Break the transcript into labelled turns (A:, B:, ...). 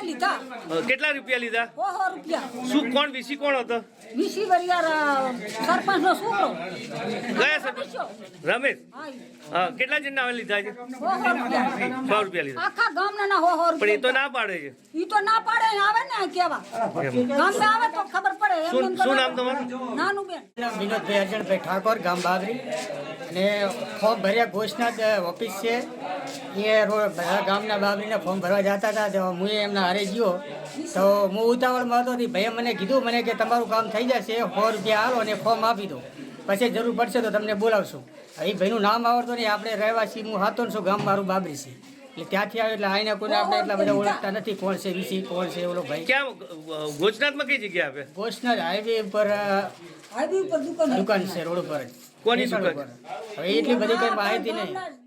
A: અમે લીધા
B: કેટલા રૂપિયા લીધા?
A: 100 રૂપિયા.
B: શું કોણ વીસી કોણ હતો?
A: વીસી વરિયાર સરપંચનો છોકરો.
B: કયા સરપંચ? રમેશ. હા, કેટલા જણના હવે લીધા છે?
A: 100 રૂપિયા.
B: 100 રૂપિયા લીધા.
A: આખા ગામના ના 100
B: પણ એ
A: રૂપિયા.
B: તો ના પાડે છે.
A: ઈ તો ના પાડે આવે ને કેવા ગામમાં આવે તો ખબર પડે.
B: શું નામ તમારું?
A: નાનું બેન
C: વિનોદભાઈ અર્જણભાઈ ઠાકોર, ગામ બાબરી. અને ફોર્મ ભર્યા ઘોષના ઓફિસ છે એ બધા ગામના બાબરીને ફોર્મ ભરવા જતા હતા. તો હું એમના હારે ગયો તો હું ઉતાવળમાં હતો. ભાઈએ મને કીધું મને કે તમારું કામ થઈ જશે, 100 રૂપિયા આવો અને ફોર્મ આપી દો, પછી જરૂર પડશે તો તમને બોલાવશું. એ ભાઈનું નામ આવડતું નહીં. આપણે રહેવાસી હું હાતો છું, ગામ મારું બાબરી છે. એટલે ત્યાંથી આવે એટલે આઈને કોઈને આપણે એટલા બધા ઓળખતા નથી કોણ છે વીસી, કોણ છે ઓલો ભાઈ.
B: ક્યાં ગોચનાથમાં કઈ જગ્યા આપે?
C: ઘોષના હાઈવે ઉપર
A: હાઈવે ઉપર દુકાન
C: દુકાન છે, રોડ ઉપર જ.
B: કોની દુકાન?
C: હવે એટલી બધી કઈ માહિતી નહીં.